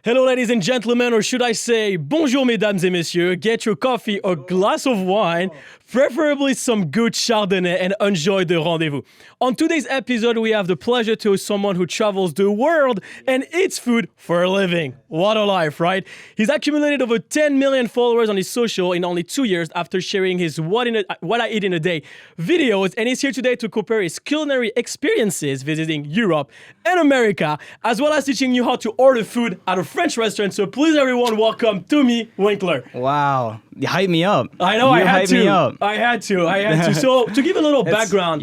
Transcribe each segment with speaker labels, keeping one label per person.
Speaker 1: Hello, ladies and gentlemen, or should I say, bonjour, mesdames et messieurs. Get your coffee, a glass of wine, preferably some good Chardonnay, and enjoy the Rendez-Vous. On today's episode, we have the pleasure to host someone who travels the world and eats food for a living. What a life, right? He's accumulated over 10 million followers on his social in only 2 years after sharing his What I Eat in a Day videos, and he's here today to compare his culinary experiences visiting Europe and America, as well as teaching you how to order food at a French restaurant. So please, everyone, welcome to me, Winkler.
Speaker 2: Wow. You hyped me up.
Speaker 1: I know,
Speaker 2: you
Speaker 1: I had to.
Speaker 2: Me up.
Speaker 1: I had to. So to give a little background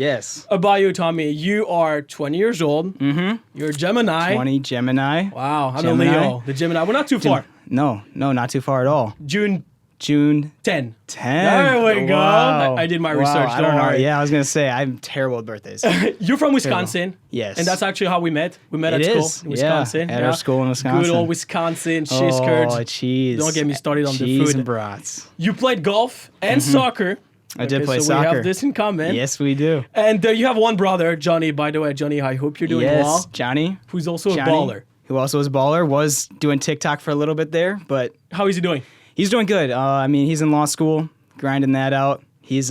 Speaker 1: about you, Tommy, you are 20 years old. Mm-hmm. You're a Gemini.
Speaker 2: 20 Gemini.
Speaker 1: Wow, I'm a Leo. The Gemini. We're not too far.
Speaker 2: No, not too far at all.
Speaker 1: June
Speaker 2: 10.
Speaker 1: 10.
Speaker 2: There
Speaker 1: we go.
Speaker 2: Wow.
Speaker 1: I did my research.
Speaker 2: I don't know. Yeah, I was going to say, I'm terrible at birthdays.
Speaker 1: You're from Wisconsin.
Speaker 2: Yes.
Speaker 1: And that's actually how we met. We met at school in Wisconsin.
Speaker 2: At our school in Wisconsin.
Speaker 1: Good old Wisconsin cheese curds.
Speaker 2: Oh, cheese.
Speaker 1: Don't get me started on the food.
Speaker 2: Cheese and brats.
Speaker 1: You played golf and soccer.
Speaker 2: I did play
Speaker 1: so
Speaker 2: soccer.
Speaker 1: We have this in common.
Speaker 2: Yes, we do.
Speaker 1: And you have one brother, Johnny. By the way, Johnny, I hope you're doing well.
Speaker 2: Johnny.
Speaker 1: Who's also a baller.
Speaker 2: Who also is a baller. Was doing TikTok for a little bit there, but...
Speaker 1: How is he doing?
Speaker 2: He's doing good. He's in law school, grinding that out. He's,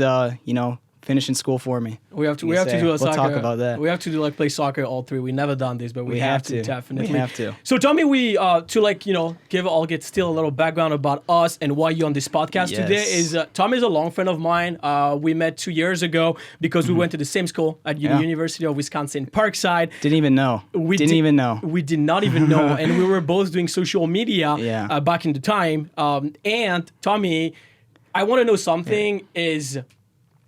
Speaker 2: finishing school for me.
Speaker 1: We have to do a soccer.
Speaker 2: We'll talk about that.
Speaker 1: We have to play soccer all three. We never done this, but we have to definitely.
Speaker 2: We have to.
Speaker 1: So tell me, give still a little background about us and why you're on this podcast today. Is Tom is a long friend of mine. We met 2 years ago because we went to the same school at University of Wisconsin Parkside.
Speaker 2: Didn't even know. We did
Speaker 1: not even know, and we were both doing social media back in the time. And Tommy, I want to know something is.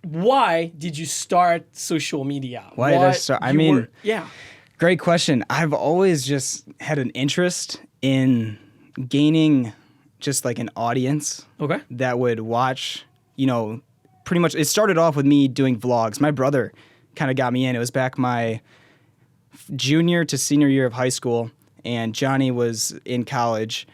Speaker 1: Why did you start social media?
Speaker 2: Why did I start? Great question. I've always just had an interest in gaining just like an audience that would watch, pretty much. It started off with me doing vlogs. My brother kind of got me in. It was back my junior to senior year of high school, and Johnny was in college.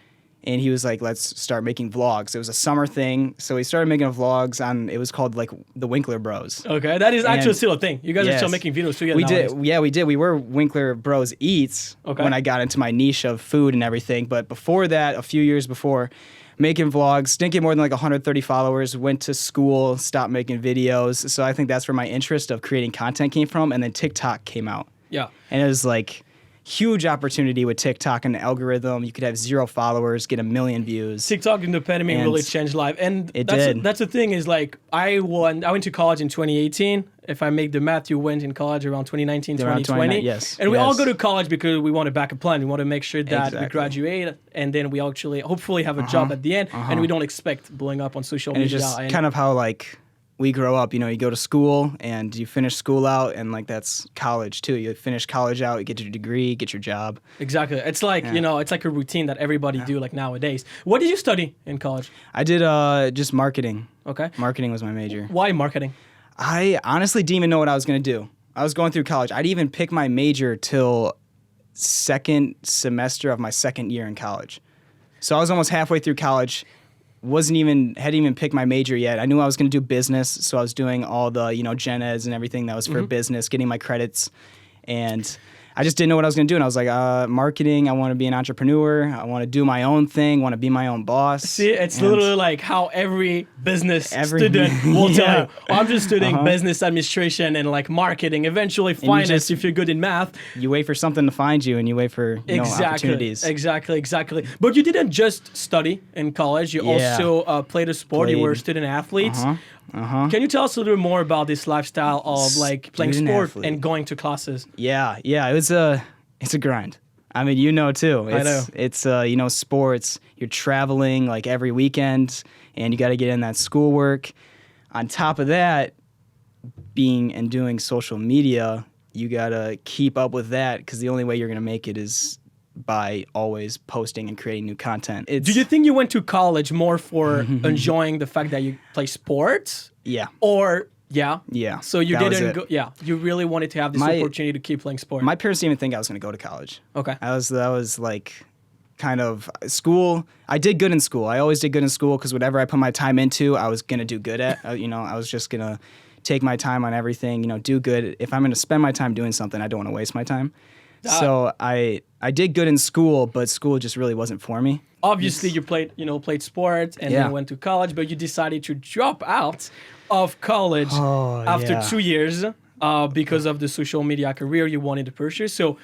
Speaker 2: And he was like, let's start making vlogs. It was a summer thing. So he started making vlogs it was called like the Winkler Bros.
Speaker 1: Okay, that is actually still a thing. You guys are still making videos together nowadays.
Speaker 2: We did. We were Winkler Bros Eats when I got into my niche of food and everything. But before that, a few years before, making vlogs, didn't get more than like 130 followers, went to school, stopped making videos. So I think that's where my interest of creating content came from. And then TikTok came out. Yeah. And it was like... huge opportunity with TikTok and the algorithm. You could have 0 followers, get 1 million views.
Speaker 1: TikTok and the pandemic really changed life. And
Speaker 2: did.
Speaker 1: That's the thing is like, I went to college in 2018. If I make the math, you went in college around 2019, 2020.
Speaker 2: Yes.
Speaker 1: And we all go to college because we want a backup plan. We want to make sure that we graduate and then we actually hopefully have a job at the end and we don't expect blowing up on social media.
Speaker 2: It's just kind of how like... we grow up, you go to school and you finish school out and like that's college too. You finish college out, you get your degree, get your job.
Speaker 1: Exactly. It's like, it's like a routine that everybody do like nowadays. What did you study in college?
Speaker 2: I did just marketing.
Speaker 1: Okay.
Speaker 2: Marketing was my major.
Speaker 1: Why marketing?
Speaker 2: I honestly didn't even know what I was going to do. I was going through college. I didn't even pick my major till second semester of my second year in college. So I was almost halfway through college. Hadn't even picked my major yet. I knew I was going to do business, so I was doing all the, gen eds and everything that was for business, getting my credits, and I just didn't know what I was going to do. And I was like, marketing, I want to be an entrepreneur. I want to do my own thing, want to be my own boss.
Speaker 1: See, it's literally like how every business student will tell you. I'm just studying business administration and like marketing, eventually finance if you're good in math.
Speaker 2: You wait for something to find you and you wait for opportunities.
Speaker 1: Exactly. But you didn't just study in college. You also played a sport. You were a student athlete. Can you tell us a little bit more about this lifestyle of like playing sport and going to classes?
Speaker 2: Yeah, it's a grind. I mean, too.
Speaker 1: I know.
Speaker 2: It's sports. You're traveling like every weekend, and you got to get in that schoolwork. On top of that, being and doing social media, you got to keep up with that because the only way you're going to make it is by always posting and creating new content.
Speaker 1: Do you think you went to college more for enjoying the fact that you play sports?
Speaker 2: Yeah.
Speaker 1: Or yeah. So you didn't go. Yeah. You really wanted to have this opportunity to keep playing sport.
Speaker 2: My parents didn't even think I was going to go to college.
Speaker 1: Okay.
Speaker 2: That was like kind of school. I did good in school. I always did good in school because whatever I put my time into, I was going to do good at. I was just going to take my time on everything, do good. If I'm going to spend my time doing something, I don't want to waste my time. So I did good in school, but school just really wasn't for me.
Speaker 1: Obviously, you played sports and then went to college, but you decided to drop out of college after 2 years because of the social media career you wanted to pursue. So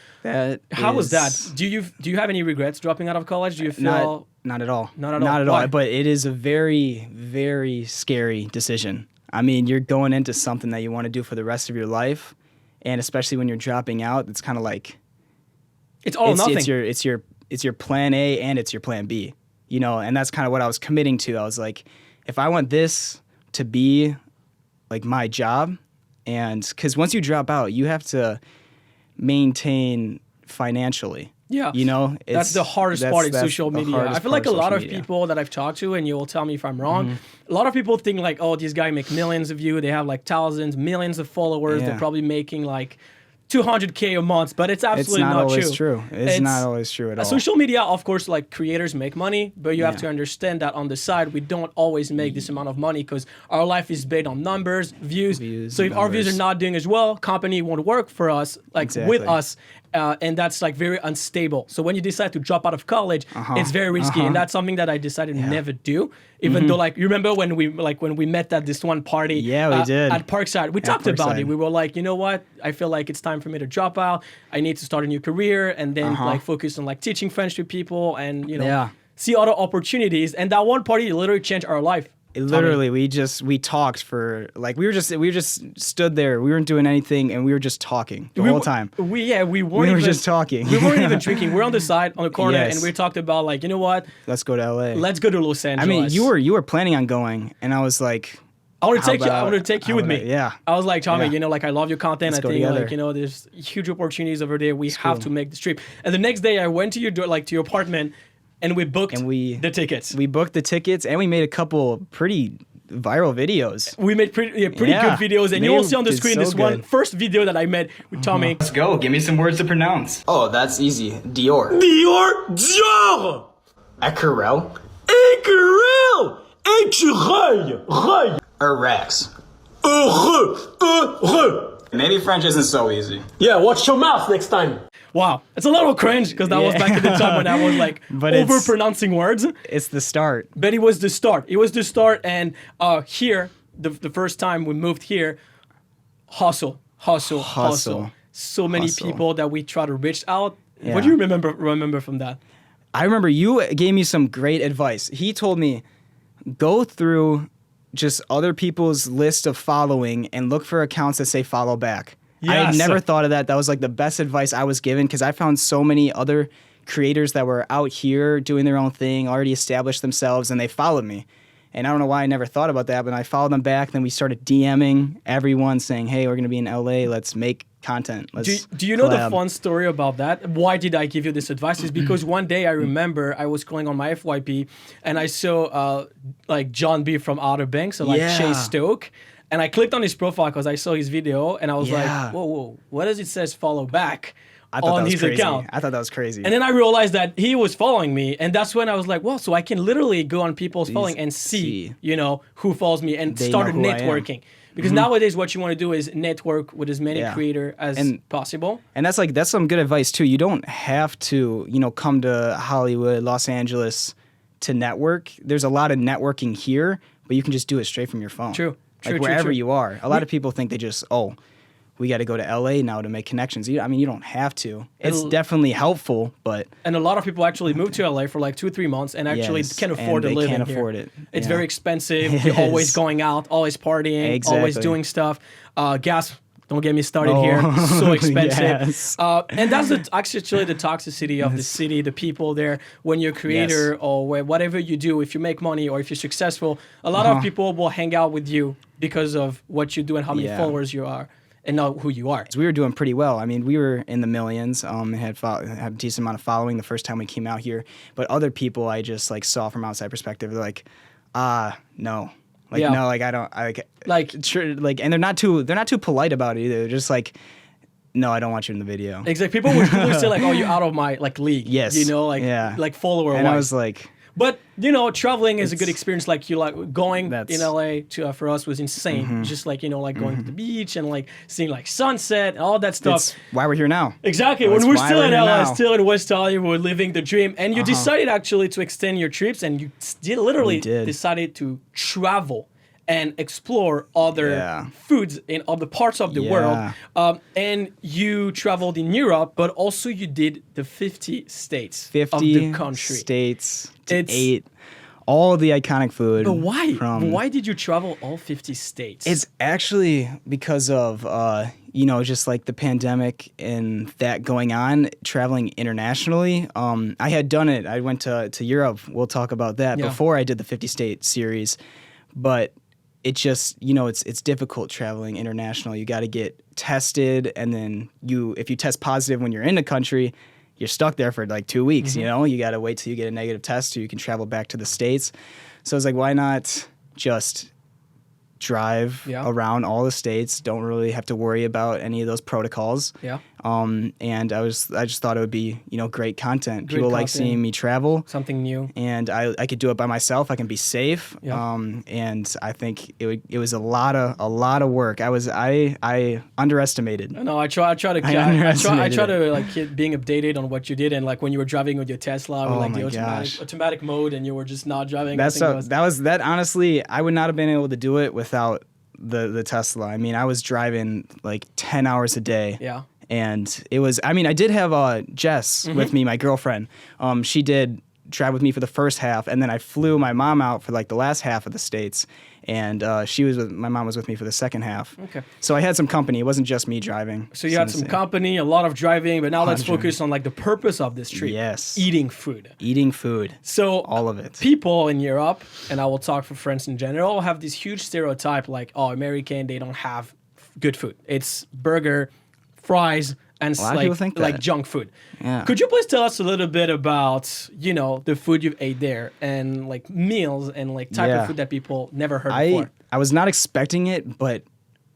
Speaker 1: how was that? Do you have any regrets dropping out of college? Do you feel
Speaker 2: not at all?
Speaker 1: Not at all.
Speaker 2: Not at all. But it is a very, very scary decision. I mean, you're going into something that you want to do for the rest of your life, and especially when you're dropping out, it's kind of like
Speaker 1: it's all or nothing.
Speaker 2: It's your plan A and it's your plan B, and that's kind of what I was committing to. I was like, if I want this to be like my job, and because once you drop out, you have to maintain financially.
Speaker 1: Yeah, that's the hardest part in social media. I feel like a lot of people that I've talked to, and you will tell me if I'm wrong, a lot of people think like, oh, these guys make millions of views. They have like thousands, millions of followers. They're probably making like 200K a month, but it's absolutely not true.
Speaker 2: It's not always true at all.
Speaker 1: Social media, of course, like creators make money, but you have to understand that on the side, we don't always make this amount of money because our life is based on numbers, views. So if our views are not doing as well, company won't work for us, with us. And that's like very unstable. So when you decide to drop out of college, it's very risky, and that's something that I decided to never do. Even though, like, you remember when we met at this one party?
Speaker 2: Yeah, we did
Speaker 1: at Parkside. We talked about it. We were like, you know what? I feel like it's time for me to drop out. I need to start a new career, and then like focus on like teaching French to people, and see other opportunities. And that one party literally changed our life.
Speaker 2: Literally, we talked for like we were just stood there. We weren't doing anything, and we were just talking the whole time.
Speaker 1: We were
Speaker 2: just talking.
Speaker 1: We weren't even drinking. We're on the side, on the corner, and we talked about like, you know what?
Speaker 2: Let's go to LA.
Speaker 1: Let's go to Los Angeles.
Speaker 2: I mean, you were planning on going, and I was like,
Speaker 1: I want to take you with me.
Speaker 2: Yeah.
Speaker 1: I was like, Tommy, like I love your content.
Speaker 2: Let's
Speaker 1: I think
Speaker 2: together.
Speaker 1: like there's huge opportunities over there. We have to make this trip. And the next day, I went to your door, like to your apartment, and we booked the tickets.
Speaker 2: We booked the tickets, and we made a couple pretty viral videos.
Speaker 1: We made pretty good videos, and you will see on the screen this one first video that I made with Tommy.
Speaker 2: Let's go. Give me some words to pronounce. Oh, that's easy. Dior.
Speaker 1: Dior.
Speaker 2: Écureuil.
Speaker 1: Écureuil.
Speaker 2: Rex. Maybe French isn't so easy.
Speaker 1: Yeah, watch your mouth next time. Wow, it's a little cringe because that was back at the time when I was like over-pronouncing words.
Speaker 2: It's the start.
Speaker 1: But it was the start. And here, the first time we moved here, hustle. So many people that we try to reach out. Yeah. What do you remember from that?
Speaker 2: I remember you gave me some great advice. He told me, go through just other people's list of following and look for accounts that say follow back. Yes. I had never thought of that. That was like the best advice I was given because I found so many other creators that were out here doing their own thing, already established themselves, and they followed me. And I don't know why I never thought about that, but I followed them back. Then we started DMing everyone saying, hey, we're going to be in LA. Let's make content.
Speaker 1: Do you know the fun story about that? Why did I give you this advice? Is because one day I remember I was scrolling on my FYP and I saw like John B from Outer Banks, so like Chase Stoke. And I clicked on his profile because I saw his video, and I was like, whoa, what does it says follow back on his account?
Speaker 2: I thought that was crazy.
Speaker 1: And then I realized that he was following me, and that's when I was like, well, so I can literally go on people's following and see, who follows me, and started networking. Because nowadays what you want to do is network with as many creators as possible.
Speaker 2: And that's some good advice too. You don't have to, come to Hollywood, Los Angeles to network. There's a lot of networking here, but you can just do it straight from your phone.
Speaker 1: True.
Speaker 2: Wherever you are. A lot of people think they just, we got to go to LA now to make connections. You don't have to. It's definitely helpful, but...
Speaker 1: And a lot of people actually move to LA for like 2-3 months and actually can't afford to live in here.
Speaker 2: They can't afford it.
Speaker 1: It's very expensive. You're always going out, always partying, always doing stuff. Gas, don't get me started here. So expensive.
Speaker 2: Yes.
Speaker 1: And that's actually the toxicity of the city, the people there. When you're a creator or whatever you do, if you make money or if you're successful, a lot of people will hang out with you because of what you do and how many followers you are. And not who you are.
Speaker 2: We were doing pretty well. I mean, we were in the millions. Had a decent amount of following the first time we came out here. But other people I just saw from outside perspective. They're like, no, no, I don't, and they're not too polite about it either. They're just like, no, I don't want you in the video.
Speaker 1: Exactly. People would say like, oh, you're out of my league.
Speaker 2: Yes.
Speaker 1: like follower.
Speaker 2: And I was like.
Speaker 1: But traveling is a good experience. Like you like going in LA to for us was insane. Just like like going to the beach and like seeing like sunset and all that stuff.
Speaker 2: That's why we're here now.
Speaker 1: Exactly. When we're still in LA, still in West Hollywood, living the dream. And you decided actually to extend your trips, and you literally decided to travel and explore other foods in other parts of the world. And you traveled in Europe, but also you did the 50 states of the country.
Speaker 2: 50 states to 8. All the iconic food.
Speaker 1: But why? Why did you travel all 50 states?
Speaker 2: It's actually because of, just like the pandemic and that going on, traveling internationally. I had done it. I went to Europe. We'll talk about that before I did the 50 state series. But it just, it's difficult traveling international. You got to get tested, and then if you test positive when you're in the country, you're stuck there for like 2 weeks. You got to wait till you get a negative test so you can travel back to the States. So I was like, why not just drive around all the states? Don't really have to worry about any of those protocols. And I just thought it would be great content. People like seeing me travel,
Speaker 1: something new,
Speaker 2: and I could do it by myself. I can be safe. And I think it was a lot of work. I underestimated.
Speaker 1: No, I try to like being updated on what you did, and like when you were driving with your Tesla with like the automatic mode, and you were just not driving.
Speaker 2: That honestly, I would not have been able to do it without the Tesla. I mean, I was driving like 10 hours a day. And it was, I did have Jess with me, my girlfriend. She did drive with me for the first half, and then I flew my mom out for like the last half of the states, and my mom was with me for the second half. Okay. So I had some company. It wasn't just me driving.
Speaker 1: So you had some company, a lot of driving, but now let's focus on like the purpose of this trip.
Speaker 2: Yes.
Speaker 1: Eating food.
Speaker 2: Eating food.
Speaker 1: So
Speaker 2: all of it.
Speaker 1: People in Europe, and I will talk for France in general, have this huge stereotype like, American, they don't have good food. It's burger, fries, and like junk food. Yeah. Could you please tell us a little bit about, the food you've ate there, and like meals and like type of food that people never heard before?
Speaker 2: I was not expecting it, but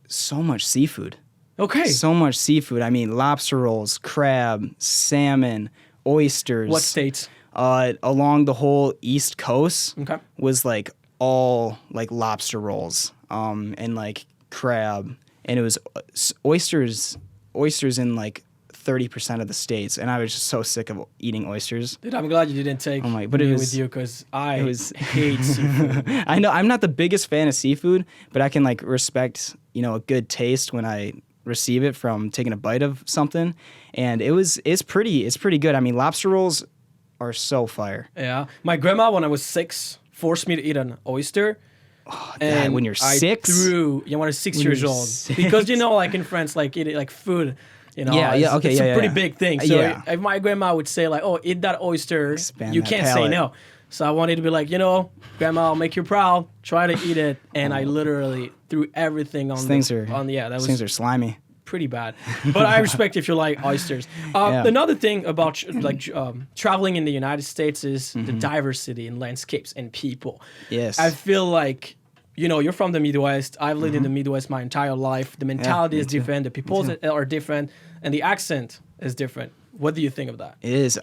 Speaker 2: so much seafood.
Speaker 1: Okay.
Speaker 2: So much seafood. Lobster rolls, crab, salmon, oysters.
Speaker 1: What states?
Speaker 2: Along the whole East Coast was like all like lobster rolls, and like crab, and it was oysters in like 30% of the states, and I was just so sick of eating oysters.
Speaker 1: Dude, I'm glad you didn't take me with you, because I hate seafood.
Speaker 2: I know I'm not the biggest fan of seafood, but I can like respect a good taste when I receive it from taking a bite of something, and it's pretty good. Lobster rolls are so fire.
Speaker 1: Yeah, my grandma when I was 6 forced me to eat an oyster.
Speaker 2: And when you're 6?
Speaker 1: When I was 6 years old. Because like in France, like eating like food, it's a pretty big thing. So if my grandma would say like, eat that oyster, you can't say no. So I wanted to be like, Grandma, I'll make you proud. Try to eat it. And I literally threw everything on
Speaker 2: things are slimy.
Speaker 1: Pretty bad. But I respect if you like oysters. Another thing about traveling in the United States is the diversity in landscapes and people.
Speaker 2: Yes.
Speaker 1: I feel like, you're from the Midwest. I've lived in the Midwest my entire life. The mentality is different. The people are different. And the accent is different. What do you think of that?
Speaker 2: It is.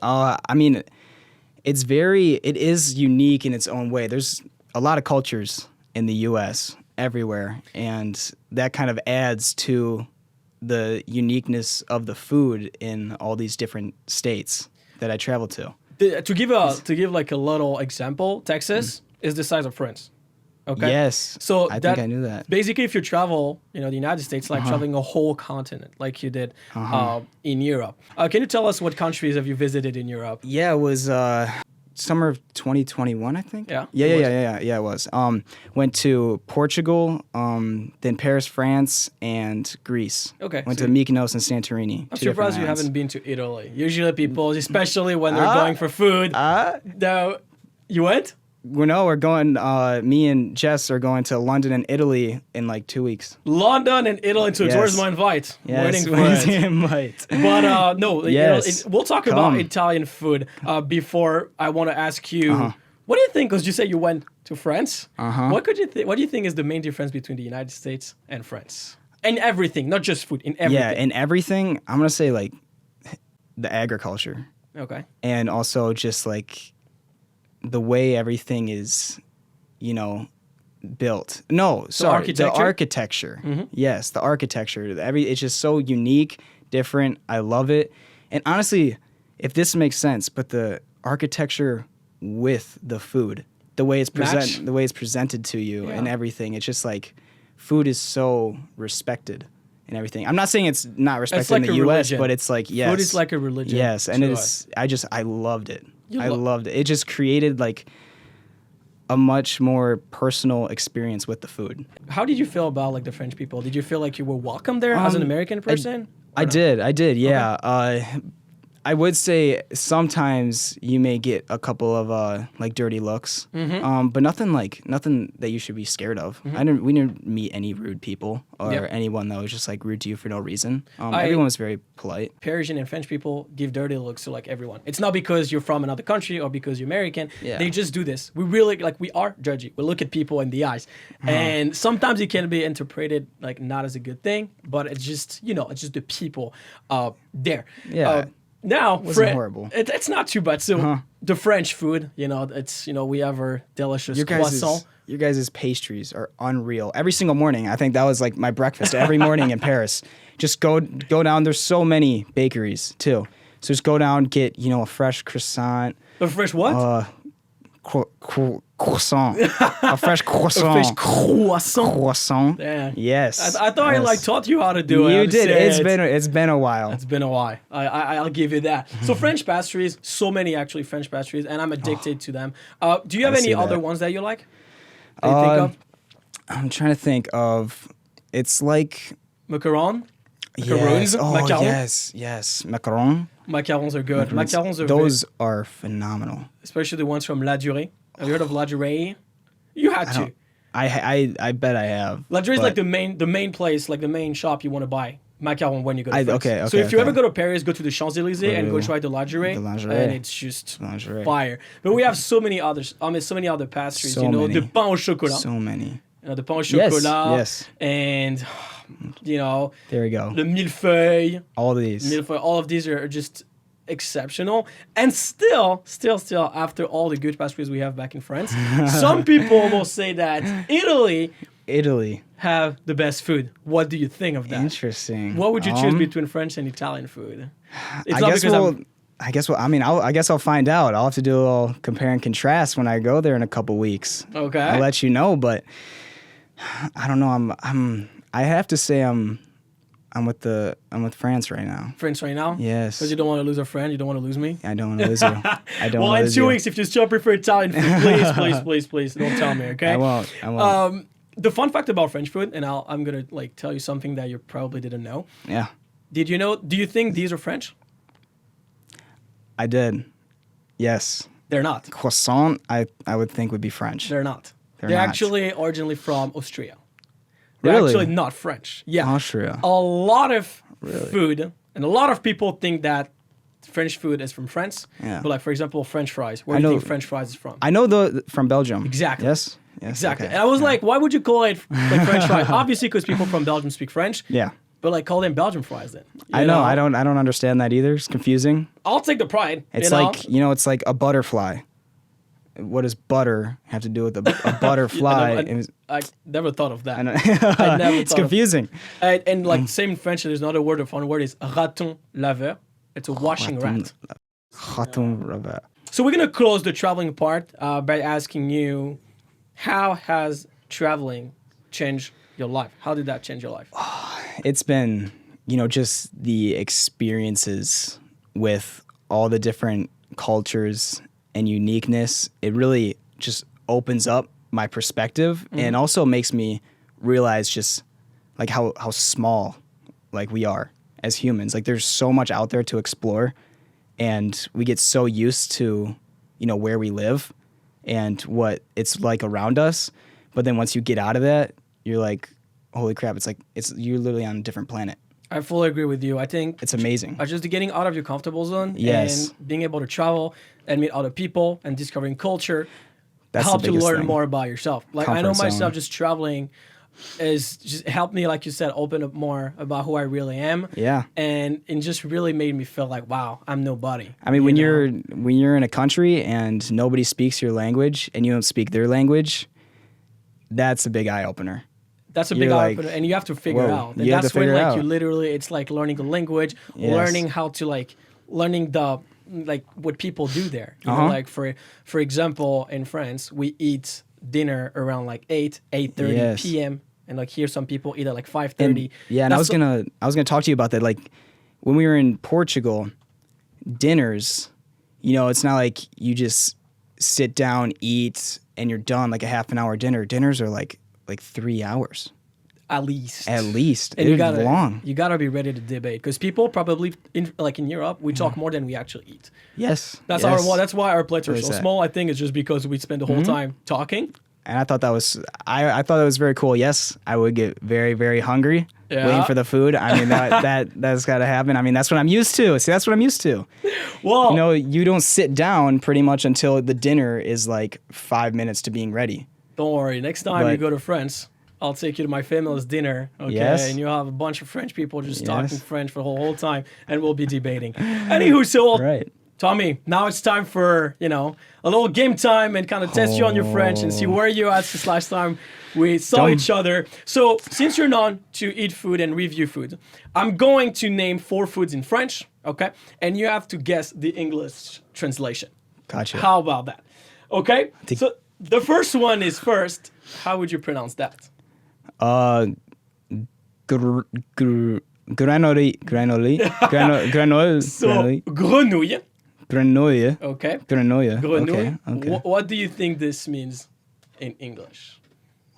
Speaker 2: It is unique in its own way. There's a lot of cultures in the U.S. everywhere. And that kind of adds to the uniqueness of the food in all these different states that I travel to.
Speaker 1: To give like a little example, Texas is the size of France. Okay.
Speaker 2: Yes.
Speaker 1: So
Speaker 2: I think I knew that.
Speaker 1: Basically, if you travel, the United States, like traveling a whole continent, like you did in Europe. Can you tell us what countries have you visited in Europe?
Speaker 2: Yeah, it was summer of 2021, I think.
Speaker 1: Yeah.
Speaker 2: Yeah, it was. Went to Portugal, then Paris, France, and Greece.
Speaker 1: Okay.
Speaker 2: Went to Mykonos and Santorini.
Speaker 1: I'm surprised you haven't been to Italy. Usually people, especially when they're going for food. No, you went?
Speaker 2: We're going, me and Jess are going to London and Italy in like 2 weeks.
Speaker 1: London and Italy, so where's my invite?
Speaker 2: Yes,
Speaker 1: waiting for it. Invite. But no, we'll talk about Italian food before I want to ask you, what do you think, because you said you went to France, what do you think is the main difference between the United States and France? In everything, not just food, in everything.
Speaker 2: Yeah, in everything, I'm going to say like the agriculture.
Speaker 1: Okay.
Speaker 2: And also just like the way everything is, built. No, sorry, the architecture. Mm-hmm. Yes, the architecture. It's just so unique, different. I love it. And honestly, if this makes sense, but the architecture with the food, the way it's presented to you and everything, it's just like food is so respected and everything. I'm not saying it's not respected in the US, but it's like, yes.
Speaker 1: Food is like a religion.
Speaker 2: Yes, and I loved it. I loved it. It just created like a much more personal experience with the food.
Speaker 1: How did you feel about like the French people? Did you feel like you were welcome there as an American person?
Speaker 2: I did, yeah. Okay. I would say sometimes you may get a couple of like dirty looks, but nothing that you should be scared of. We didn't meet any rude people or anyone that was just like rude to you for no reason. Everyone was very polite.
Speaker 1: Parisian and French people give dirty looks to like everyone. It's not because you're from another country or because you're American. Yeah. They just do this. We really we are judgy. We look at people in the eyes, and sometimes it can be interpreted like not as a good thing, but it's just it's just the people there.
Speaker 2: Yeah.
Speaker 1: Now,
Speaker 2: it wasn't horrible.
Speaker 1: It's not too bad. So the French food, it's we have our delicious croissant.
Speaker 2: Your guys' pastries are unreal. Every single morning, I think that was like my breakfast every morning in Paris. Just go down. There's so many bakeries too. So just go down, get a fresh croissant.
Speaker 1: A fresh what?
Speaker 2: Croissant. A fresh croissant.
Speaker 1: A fresh croissant.
Speaker 2: Croissant.
Speaker 1: Yeah.
Speaker 2: Yes.
Speaker 1: I thought I taught you how to do it.
Speaker 2: You did. It's been a while.
Speaker 1: It's been a while. I'll give you that. So French pastries, so many actually French pastries, and I'm addicted to them. Do you have any other ones that you like? That you think of?
Speaker 2: I'm trying to think of. It's like
Speaker 1: macaron.
Speaker 2: Yes. Oh,
Speaker 1: macarons.
Speaker 2: Yes. Macaron.
Speaker 1: Macarons are good.
Speaker 2: Those are phenomenal.
Speaker 1: Especially the ones from La Durée. Have you heard of La Durée? You had to.
Speaker 2: I bet I have.
Speaker 1: La Durée is like the main place, like the main shop you want to buy macaron when you go to France.
Speaker 2: Okay.
Speaker 1: So if you ever go to Paris, go to the Champs-Élysées and go try the La Durée. And it's just fire. But we have so many others. So many other pastries. The pain au chocolat.
Speaker 2: So many.
Speaker 1: The pain au chocolat.
Speaker 2: Yes.
Speaker 1: And
Speaker 2: there we go.
Speaker 1: The millefeuille.
Speaker 2: All these.
Speaker 1: All of these are just exceptional. And still, after all the good pastries we have back in France, some people almost say that Italy have the best food. What do you think of that?
Speaker 2: Interesting.
Speaker 1: What would you choose between French and Italian food?
Speaker 2: I guess I'll find out. I'll have to do a little compare and contrast when I go there in a couple weeks.
Speaker 1: Okay.
Speaker 2: I'll let you know, but I don't know. I have to say I'm with France right now.
Speaker 1: France right now?
Speaker 2: Yes.
Speaker 1: Because you don't want to lose a friend. You don't want to lose me.
Speaker 2: I don't want to lose you. I don't.
Speaker 1: Well, in 2 weeks, if you still prefer Italian food, please, don't tell me. Okay.
Speaker 2: I won't.
Speaker 1: The fun fact about French food, and I'm gonna tell you something that you probably didn't know.
Speaker 2: Yeah.
Speaker 1: Did you know? Do you think these are French?
Speaker 2: I did. Yes.
Speaker 1: They're not.
Speaker 2: Croissant, I would think would be French.
Speaker 1: They're not. They're
Speaker 2: not.
Speaker 1: actually originally from Austria. They're
Speaker 2: really?
Speaker 1: Actually not French. Yeah.
Speaker 2: Austria.
Speaker 1: A lot of food, and a lot of people think that French food is from France.
Speaker 2: Yeah.
Speaker 1: But for example, French fries. Where do you think French fries is from?
Speaker 2: I know from Belgium.
Speaker 1: Exactly.
Speaker 2: Yes.
Speaker 1: Exactly.
Speaker 2: Okay.
Speaker 1: And I was like, why would you call it French fries? Obviously, because people from Belgium speak French.
Speaker 2: Yeah.
Speaker 1: But call them Belgian fries then.
Speaker 2: I know. I don't understand that either. It's confusing.
Speaker 1: I'll take the pride.
Speaker 2: It's it's like a butterfly. What does butter have to do with a butterfly?
Speaker 1: I never thought of that.
Speaker 2: I know.
Speaker 1: I never
Speaker 2: it's confusing.
Speaker 1: And same in French, there's another word. A fun word is raton laveur. It's a washing rat.
Speaker 2: Raton laveur.
Speaker 1: So we're gonna close the traveling part by asking you, how has traveling changed your life? How did that change your life?
Speaker 2: It's been, just the experiences with all the different cultures and uniqueness. It really just opens up my perspective and also makes me realize just how small we are as humans. There's so much out there to explore, and we get so used to where we live and what it's like around us. But then once you get out of that, you're like, holy crap, you're literally on a different planet.
Speaker 1: I fully agree with you. I think
Speaker 2: it's amazing.
Speaker 1: Just getting out of your comfortable zone
Speaker 2: and
Speaker 1: being able to travel and meet other people and discovering culture helps you learn more about yourself. I know myself just traveling is just helped me, like you said, open up more about who I really am.
Speaker 2: Yeah.
Speaker 1: And it just really made me feel like, wow, I'm nobody.
Speaker 2: I mean, when you're in a country and nobody speaks your language and you don't speak their language, that's a big eye opener.
Speaker 1: That's a big eye opener, and you have to figure out. And that's when like you literally, it's like learning the language, learning how to learning the what people do there. You know, like for example, in France, we eat dinner around like 8:30 p.m. and like here some people eat at like 5:30.
Speaker 2: Yeah, and I was gonna talk to you about that. Like when we were in Portugal, dinners, you know, it's not like you just sit down, eat, and you're done. Like a half an hour dinner. Dinners are like 3 hours.
Speaker 1: At least.
Speaker 2: And long.
Speaker 1: You gotta be ready to debate because people probably in Europe we talk more than we actually eat.
Speaker 2: Yes.
Speaker 1: That's why our plates are so small. I think it's just because we spend the whole time talking.
Speaker 2: And I thought that was I thought that was very cool. Yes, I would get very, very hungry waiting for the food. I mean that's gotta happen. I mean that's what I'm used to. See, that's what I'm used to. Well, you know, you don't sit down pretty much until the dinner is like 5 minutes to being ready.
Speaker 1: Don't worry. Next time you go to France, I'll take you to my family's dinner, okay?
Speaker 2: Yes.
Speaker 1: And you'll have a bunch of French people just talking French for the whole time, and we'll be debating. Anywho, so Tommy, now it's time for, you know, a little game time and kind of test you on your French and see where you're at since last time we saw each other. So since you're known to eat food and review food, I'm going to name 4 foods in French, okay? And you have to guess the English translation.
Speaker 2: Gotcha.
Speaker 1: How about that? Okay? So the first one is first. How would you pronounce that?
Speaker 2: Grenouille.
Speaker 1: So, grenouille.
Speaker 2: Grenouille.
Speaker 1: Okay.
Speaker 2: Grenouille.
Speaker 1: Grenouille.
Speaker 2: Okay.
Speaker 1: What do you think this means in English?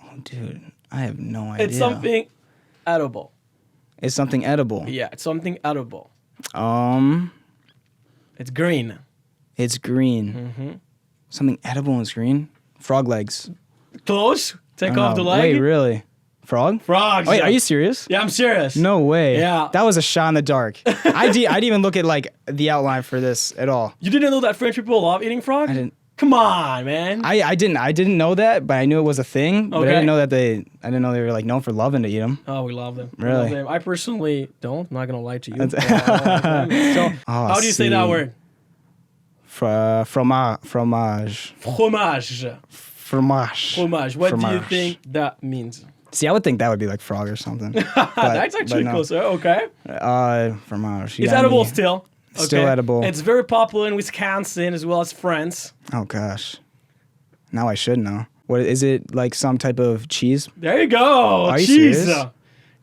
Speaker 2: Oh, dude, I have no idea.
Speaker 1: It's something edible.
Speaker 2: It's something edible.
Speaker 1: Yeah, it's something edible. It's green.
Speaker 2: It's green.
Speaker 1: Mm-hmm.
Speaker 2: Something edible is green. Frog legs.
Speaker 1: Close. Take off the leg.
Speaker 2: Wait, really? Frog?
Speaker 1: Frogs.
Speaker 2: Wait, are you serious?
Speaker 1: Yeah, I'm serious.
Speaker 2: No way.
Speaker 1: Yeah.
Speaker 2: That was a shot in the dark. I didn't even look at like the outline for this at all.
Speaker 1: You didn't know that French people love eating frogs?
Speaker 2: I didn't.
Speaker 1: Come on, man.
Speaker 2: I didn't know that, but I knew it was a thing. But I didn't know that I didn't know they were like known for loving to eat them.
Speaker 1: Oh, we love them.
Speaker 2: Really?
Speaker 1: We love them. I personally don't. I'm not gonna lie to you. So, how do you say that word?
Speaker 2: Fromage.
Speaker 1: Fromage. What do you think that means?
Speaker 2: See, I would think that would be like frog or something.
Speaker 1: That's actually closer. Okay.
Speaker 2: Fromage.
Speaker 1: It's edible still. Okay.
Speaker 2: Still edible.
Speaker 1: It's very popular in Wisconsin as well as France.
Speaker 2: Oh gosh. Now I should know. What is it, like some type of cheese?
Speaker 1: There you go.
Speaker 2: Are you
Speaker 1: cheese.
Speaker 2: serious?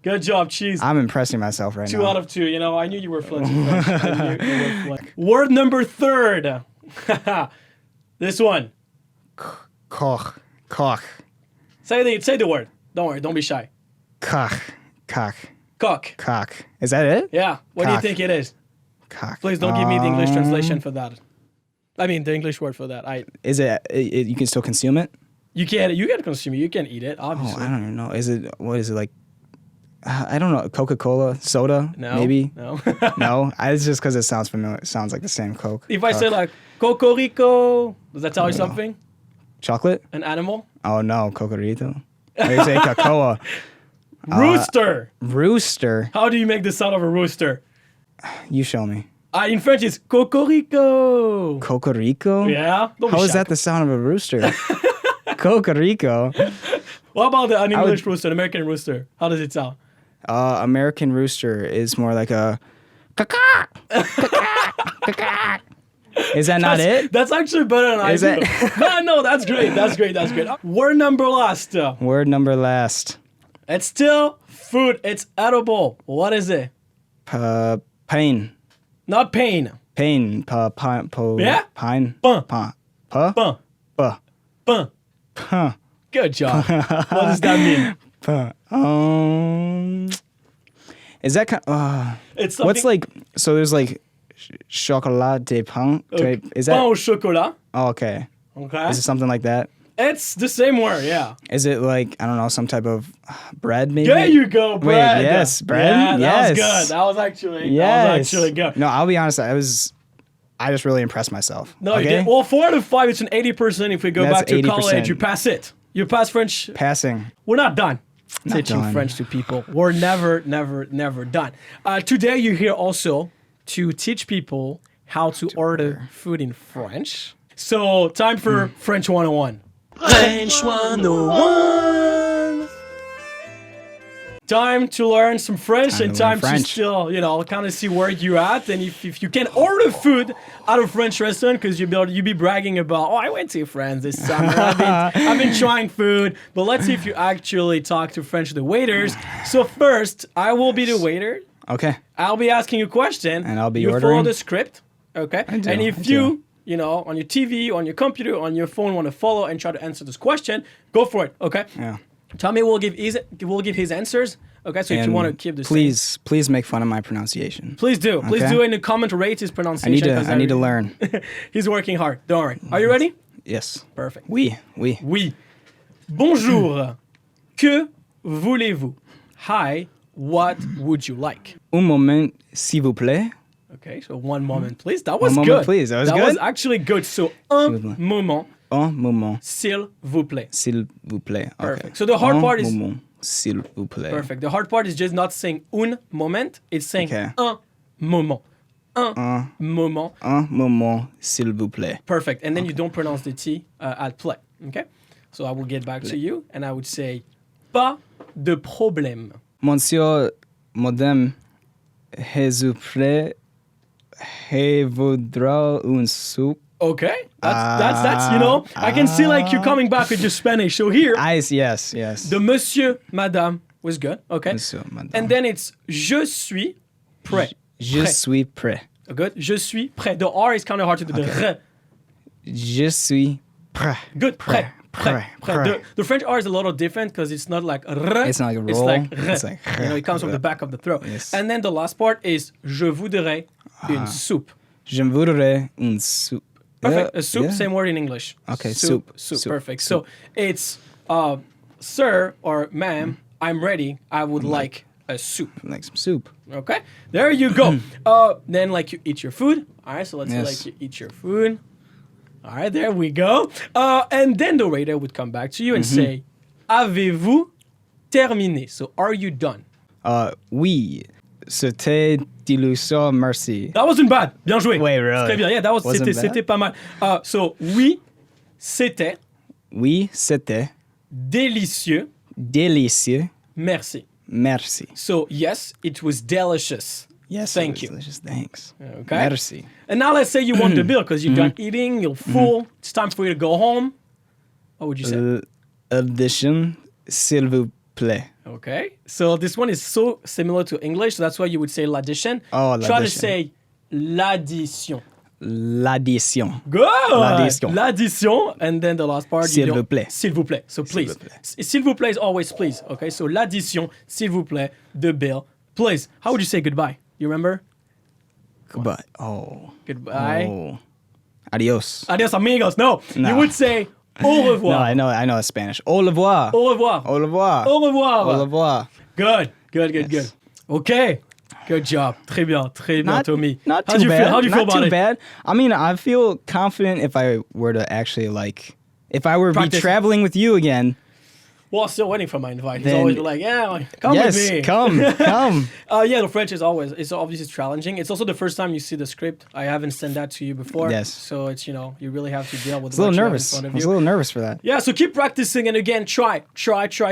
Speaker 1: Good job, cheese.
Speaker 2: I'm impressing myself right now.
Speaker 1: 2 out of 2. You know, I knew you were fluent in French. Word number 3. This one.
Speaker 2: Koch.
Speaker 1: Say the word. Don't worry. Don't be shy.
Speaker 2: Cock.
Speaker 1: Cock.
Speaker 2: Is that it?
Speaker 1: Yeah. What do you think it is?
Speaker 2: Cock.
Speaker 1: Please don't give me the English translation for that. I mean, the English word for that.
Speaker 2: Is it? You can still consume it.
Speaker 1: You can consume it. You can eat it. Obviously.
Speaker 2: Oh, I don't even know. What is it like? I don't know. Coca-Cola, soda,
Speaker 1: no,
Speaker 2: maybe.
Speaker 1: No.
Speaker 2: No. It's just because it sounds familiar. It sounds like the same Coke.
Speaker 1: If I say like Cocorico, does that tell you something?
Speaker 2: Chocolate?
Speaker 1: An animal?
Speaker 2: Oh no, Cocorito. I say cocoa.
Speaker 1: Rooster.
Speaker 2: Rooster.
Speaker 1: How do you make the sound of a rooster?
Speaker 2: You show me.
Speaker 1: In French, it's Cocorico.
Speaker 2: Cocorico?
Speaker 1: Yeah.
Speaker 2: How is that the sound of a rooster? Cocorico.
Speaker 1: What about an English rooster, an American rooster? How does it sound?
Speaker 2: American rooster is more like a caca. Is that not it?
Speaker 1: That's actually better than I do. No, that's great. That's great. Word number last. It's still food. It's edible. What is it?
Speaker 2: Pain.
Speaker 1: Not pain.
Speaker 2: Pain.
Speaker 1: Yeah?
Speaker 2: Pine.
Speaker 1: Pun.
Speaker 2: Pun.
Speaker 1: Pun. Good job. What does that mean?
Speaker 2: Is that kind of, it's what's like, so there's like chocolat de pain. Is that?
Speaker 1: Pain au chocolat.
Speaker 2: Oh, okay.
Speaker 1: Okay.
Speaker 2: Is it something like that?
Speaker 1: It's the same word, yeah.
Speaker 2: Is it like, I don't know, some type of bread maybe?
Speaker 1: There you go, bread.
Speaker 2: Wait, yes, bread?
Speaker 1: Yeah,
Speaker 2: yes.
Speaker 1: That was good. That was actually good.
Speaker 2: No, I'll be honest, I just really impressed myself.
Speaker 1: No, you did. Well, 4 out of 5, it's an 80%. If we go back to 80%. College, you pass it. You pass French.
Speaker 2: Passing.
Speaker 1: We're not done. teaching French to people. We're never done. Today you're here also to teach people how to order food in French. So time for French 101. French 101. Time to learn some French and time to still, kind of see where you're at. And if you can order food at a French restaurant, because you be bragging about, I went to France this summer. I've been trying food. But let's see if you actually talk to French the waiters. So first, I will be the waiter.
Speaker 2: Okay.
Speaker 1: I'll be asking you a question.
Speaker 2: And I'll be
Speaker 1: ordering. You follow the script. Okay.
Speaker 2: I do,
Speaker 1: and if you on your TV, on your computer, on your phone, want to follow and try to answer this question, go for it. Okay.
Speaker 2: Yeah.
Speaker 1: Tommy will give his answers. Okay, so if you want to keep the same.
Speaker 2: Please make fun of my pronunciation.
Speaker 1: Please do.
Speaker 2: Okay?
Speaker 1: Please do in the comment, rate his pronunciation.
Speaker 2: I need to learn.
Speaker 1: He's working hard. Don't worry. Are you ready?
Speaker 2: Yes.
Speaker 1: Perfect.
Speaker 2: Oui.
Speaker 1: Bonjour. Que voulez-vous? Hi. What would you like?
Speaker 2: Un moment, s'il vous plaît.
Speaker 1: Okay, so one moment, please. That was
Speaker 2: good.
Speaker 1: Moment,
Speaker 2: please. That good?
Speaker 1: That was actually good. So, un moment.
Speaker 2: Un moment.
Speaker 1: S'il vous plaît.
Speaker 2: S'il vous plaît. Okay.
Speaker 1: Perfect. So the hard part is...
Speaker 2: moment, s'il vous plaît.
Speaker 1: Perfect. The hard part is just not saying un moment. It's saying un moment. Un moment.
Speaker 2: Un moment, s'il vous plaît.
Speaker 1: Perfect. And then you don't pronounce the T at play. Okay? So I will get back to you and I would say, pas de problème.
Speaker 2: Monsieur, madame, Jésus prêt, he voudra une soupe.
Speaker 1: Okay, that's I can see like you're coming back with your Spanish. So here,
Speaker 2: yes.
Speaker 1: The monsieur, madame was good. Okay,
Speaker 2: monsieur, madame.
Speaker 1: And then it's je suis prêt.
Speaker 2: Je suis prêt.
Speaker 1: Good. Je suis prêt. The R is kind of hard to do. Okay. The r.
Speaker 2: Je suis prêt.
Speaker 1: Good. Prêt. The French R is a little different because it's not like r.
Speaker 2: It's not like a roll.
Speaker 1: It's like r.
Speaker 2: It's like
Speaker 1: it comes from the back of the throat.
Speaker 2: Yes.
Speaker 1: And then the last part is je voudrais une soupe.
Speaker 2: Je voudrais une soupe.
Speaker 1: Perfect. A soup, same word in English.
Speaker 2: Okay,
Speaker 1: soup. Perfect. So it's, sir or ma'am, I'm ready. I would like a soup.
Speaker 2: Like some soup.
Speaker 1: Okay, there you go. Then like you eat your food. All right, so let's say like you eat your food. All right, there we go. And then the waiter would come back to you and say, avez-vous terminé? So are you done?
Speaker 2: Oui. C'était délicieux, merci.
Speaker 1: That wasn't bad. Bien joué.
Speaker 2: Wait, really?
Speaker 1: Très bien. Yeah, that was c'était pas mal. So oui, c'était.
Speaker 2: Oui, c'était.
Speaker 1: Délicieux.
Speaker 2: Délicieux.
Speaker 1: Merci.
Speaker 2: Merci.
Speaker 1: So yes, it was delicious.
Speaker 2: Yes,
Speaker 1: thank you.
Speaker 2: Delicious. Thanks.
Speaker 1: Okay.
Speaker 2: Merci.
Speaker 1: And now let's say you want the bill because you're done eating, you're full. It's time for you to go home. What would you say?
Speaker 2: Addition, s'il vous plaît.
Speaker 1: Okay. So this one is so similar to English, so that's why you would say l'addition.
Speaker 2: Oh,
Speaker 1: l'addition. Try to say l'addition.
Speaker 2: L'addition.
Speaker 1: Good.
Speaker 2: L'addition.
Speaker 1: L'addition. And then the last part.
Speaker 2: S'il vous plaît.
Speaker 1: S'il vous plaît. So please. S'il vous plaît is always please. Okay. So l'addition, s'il vous plaît, the bill, please. How would you say goodbye? You remember?
Speaker 2: Goodbye. Oh.
Speaker 1: Goodbye.
Speaker 2: Oh. Adios.
Speaker 1: Adios, amigos. No. You would say au revoir.
Speaker 2: No, I know Spanish. Au revoir.
Speaker 1: Au revoir.
Speaker 2: Au revoir.
Speaker 1: Au revoir.
Speaker 2: Au revoir.
Speaker 1: Good. Okay. Good job. Très bien, Tommy.
Speaker 2: Not
Speaker 1: How
Speaker 2: too bad.
Speaker 1: How do you feel about it?
Speaker 2: Not too bad. I mean, I feel confident if I were to actually if I were to be traveling with you again.
Speaker 1: Well, I'm still waiting for my invite. He's always like, come with me.
Speaker 2: Come.
Speaker 1: Yeah, the French it's obviously challenging. It's also the first time you see the script. I haven't sent that to you before.
Speaker 2: Yes.
Speaker 1: So it's, you really have to deal with
Speaker 2: what you have in front of you. I was a little nervous for that.
Speaker 1: Yeah, so keep practicing. And again, try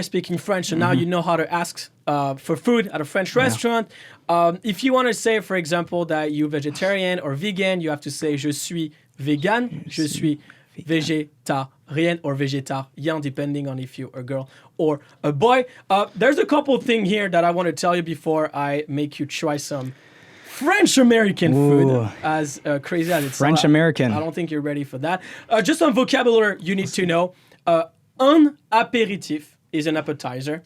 Speaker 1: speaking French. So now you know how to ask for food at a French restaurant. If you want to say, for example, that you're vegetarian or vegan, you have to say, je suis vegan, je suis végétarien or végétarien, depending on if you're a girl or a boy. There's a couple things here that I want to tell you before I make you try some French-American food, as crazy as it's
Speaker 2: French-American.
Speaker 1: I don't think you're ready for that. Just some vocabulary you need to know. Un apéritif is an appetizer.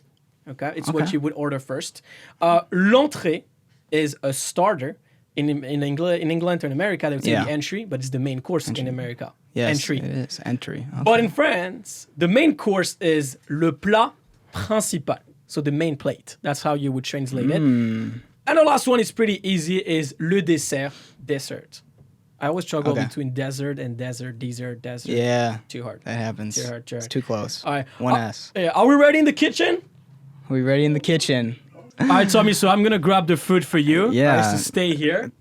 Speaker 1: Okay, it's what you would order first. L'entrée is a starter. In England or in America, they would say the entry, but it's the main course in America.
Speaker 2: Yes,
Speaker 1: entry.
Speaker 2: It is entry. Okay.
Speaker 1: But in France, the main course is le plat principal, so the main plate. That's how you would translate it. And the last one is pretty easy, is le dessert. I always struggle between dessert.
Speaker 2: Yeah.
Speaker 1: Too hard.
Speaker 2: That happens.
Speaker 1: Too hard.
Speaker 2: It's too close.
Speaker 1: All right.
Speaker 2: One S.
Speaker 1: Yeah. Are we ready in the kitchen?
Speaker 2: We ready in the kitchen?
Speaker 1: All right, Tommy, so I'm going to grab the food for you.
Speaker 2: Yeah.
Speaker 1: Nice to stay here.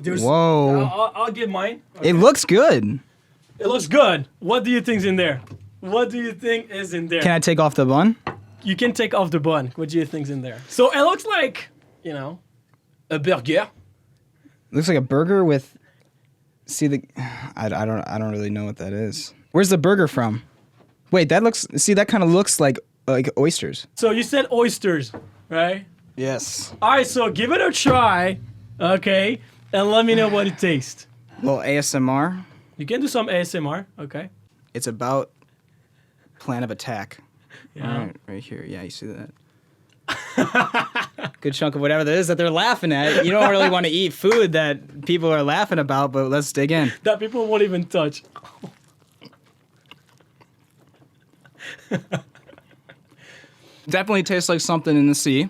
Speaker 2: Whoa.
Speaker 1: I'll give mine. Okay.
Speaker 2: It looks good.
Speaker 1: It looks good. What do you think's in there? What do you think is in there?
Speaker 2: Can I take off the bun?
Speaker 1: You can take off the bun. What do you think's in there? So it looks like, a burger.
Speaker 2: Looks like a burger with. I don't really know what that is. Where's the burger from? Wait, that kind of looks like oysters.
Speaker 1: So you said oysters, right?
Speaker 2: Yes.
Speaker 1: All right, so give it a try, okay, and let me know what it tastes.
Speaker 2: A little ASMR.
Speaker 1: You can do some ASMR, okay?
Speaker 2: It's about plan of attack.
Speaker 1: Yeah.
Speaker 2: Right here. Yeah, you see that? Good chunk of whatever that is that they're laughing at. You don't really want to eat food that people are laughing about, but let's dig in.
Speaker 1: That people won't even touch.
Speaker 2: Definitely tastes like something in the sea.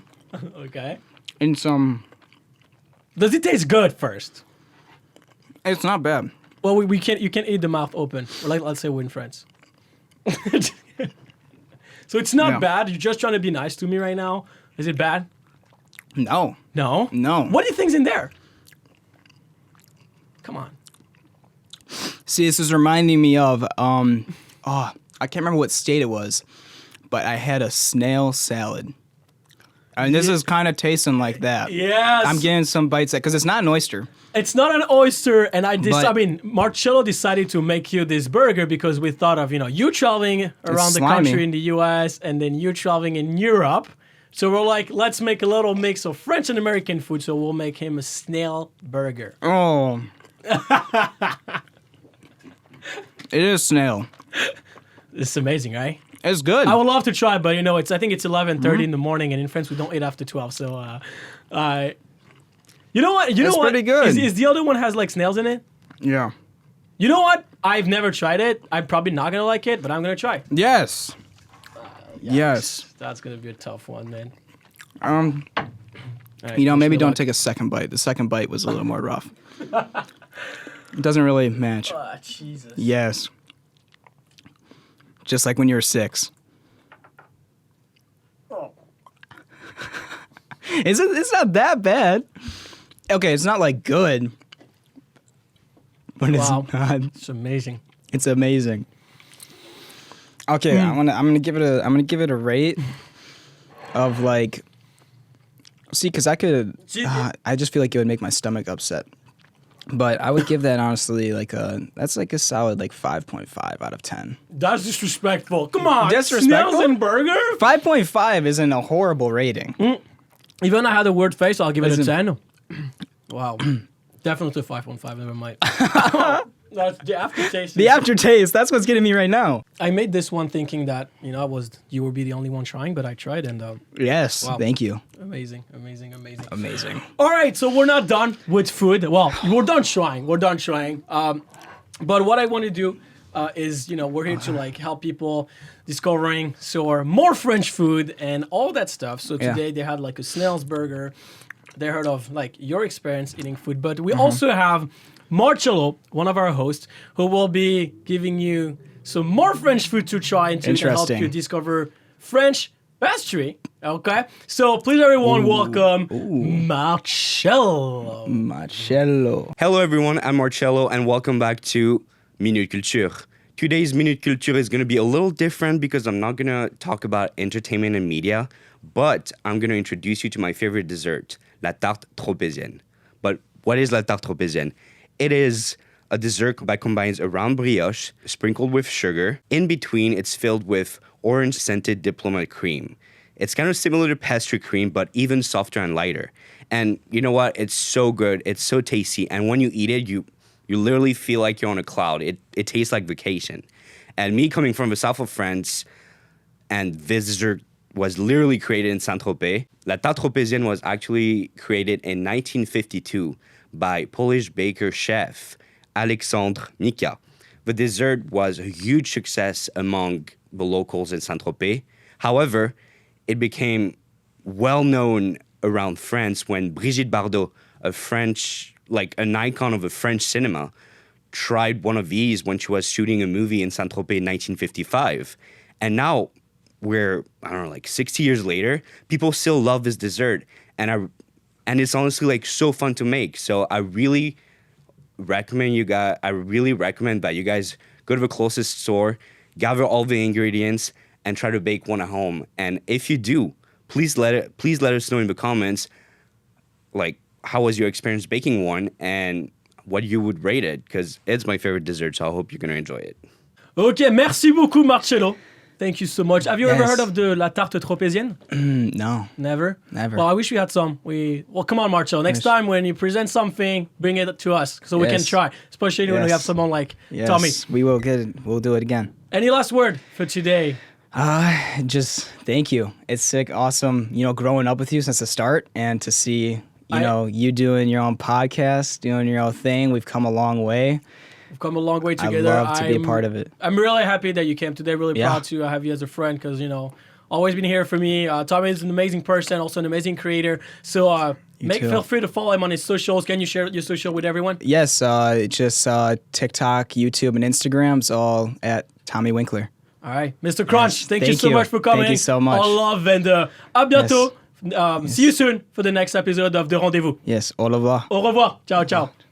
Speaker 1: Okay.
Speaker 2: And some.
Speaker 1: Does it taste good first?
Speaker 2: It's not bad.
Speaker 1: Well, you can't eat the mouth open. Or let's say we're in France. So it's not bad. You're just trying to be nice to me right now. Is it bad?
Speaker 2: No.
Speaker 1: No?
Speaker 2: No.
Speaker 1: What do you think's in there? Come on.
Speaker 2: See, this is reminding me of, I can't remember what state it was, but I had a snail salad. And this is kind of tasting like that.
Speaker 1: Yes.
Speaker 2: I'm getting some bites because it's not an oyster.
Speaker 1: It's not an oyster, and Marcello decided to make you this burger because we thought of, you traveling around the country in the U.S. and then you traveling in Europe. So we're like, let's make a little mix of French and American food, so we'll make him a snail burger.
Speaker 2: Oh. It is snail.
Speaker 1: It's amazing, right?
Speaker 2: It's good.
Speaker 1: I would love to try, but I think it's 11:30 in the morning, and in France we don't eat after 12. So, you know what?
Speaker 2: It's pretty good.
Speaker 1: Is the other one has like snails in it?
Speaker 2: Yeah.
Speaker 1: You know what? I've never tried it. I'm probably not gonna like it, but I'm gonna try.
Speaker 2: Yes. Yes.
Speaker 1: That's gonna be a tough one, man.
Speaker 2: Right, maybe don't take a second bite. The second bite was a little more rough. It doesn't really match.
Speaker 1: Oh, Jesus.
Speaker 2: Yes. Just like when you were 6.
Speaker 1: Oh.
Speaker 2: It's not that bad. Okay, it's not like good. But it's not.
Speaker 1: It's amazing.
Speaker 2: It's amazing. Okay, I'm gonna give it a rate of like. See, because I could. I just feel like it would make my stomach upset. But I would give that honestly that's like a solid 5.5 out of 10.
Speaker 1: That's disrespectful. Come on,
Speaker 2: disrespectful.
Speaker 1: Snails and burger.
Speaker 2: 5.5 isn't a horrible rating.
Speaker 1: Even I had a word face, I'll give it a 10. Wow, definitely 5.5. Never mind. That's the aftertaste.
Speaker 2: The aftertaste. That's what's getting me right now.
Speaker 1: I made this one thinking that you would be the only one trying, but I tried and
Speaker 2: yes,
Speaker 1: wow.
Speaker 2: Thank you.
Speaker 1: Amazing.
Speaker 2: All
Speaker 1: right, so we're not done with food. Well, we're done trying. But what I want to do is we're here to help people discovering more French food and all that stuff. So today they had a snail's burger. They heard of your experience eating food, but we also have Marcello, one of our hosts, who will be giving you some more French food to try and to help you discover French pastry. Okay, so please everyone welcome Marcello.
Speaker 3: Hello everyone, I'm Marcello and welcome back to Minute Culture. Today's Minute Culture is going to be a little different because I'm not going to talk about entertainment and media, but I'm going to introduce you to my favorite dessert, la tarte tropézienne. But what is la tarte tropézienne? It is a dessert that combines a round brioche sprinkled with sugar. In between, it's filled with orange-scented diplomat cream. It's kind of similar to pastry cream, but even softer and lighter. And you know what? It's so good. It's so tasty. And when you eat it, you literally feel like you're on a cloud. It tastes like vacation. And me coming from the south of France, and this dessert was literally created in Saint-Tropez. La tarte tropézienne was actually created in 1952 by Polish baker chef Alexandre Mika. The dessert was a huge success among the locals in Saint-Tropez. However, it became well known around France when Brigitte Bardot, an icon of the French cinema, tried one of these when she was shooting a movie in Saint-Tropez in 1955. And now we're, I don't know, like 60 years later, people still love this dessert. And it's honestly like so fun to make. So I really recommend that you guys go to the closest store, gather all the ingredients, and try to bake one at home. And if you do, please let us know in the comments, like, how was your experience baking one and what you would rate it, because it's my favorite dessert, so I hope you're going to enjoy it.
Speaker 1: Okay, merci beaucoup, Marcello. Thank you so much. Have you ever heard of la tarte tropézienne?
Speaker 2: No.
Speaker 1: Never?
Speaker 2: Never.
Speaker 1: Well, I wish we had some. Well, come on, Marcello. Next time when you present something, bring it to us so we can try, especially when we have someone like Tommy.
Speaker 2: We will get it. We'll do it again.
Speaker 1: Any last word for today?
Speaker 2: Just thank you. It's sick, awesome, growing up with you since the start, and to see, you doing your own podcast, doing your own thing. We've come a long way.
Speaker 1: We've come a long way together.
Speaker 2: I love to be a part of it.
Speaker 1: I'm really happy that you came today. Really proud to have you as a friend, because, always been here for me. Tommy is an amazing person, also an amazing creator. So feel free to follow him on his socials. Can you share your social with everyone?
Speaker 2: Yes, just TikTok, YouTube, and Instagram. It's all at Tommy Winkler.
Speaker 1: All right. Mr. Crunch, thank you so much for coming.
Speaker 2: Thank you so much.
Speaker 1: All love, and à bientôt. See you soon for the next episode of The Rendez-Vous.
Speaker 2: Yes, au revoir.
Speaker 1: Au revoir. Ciao, ciao.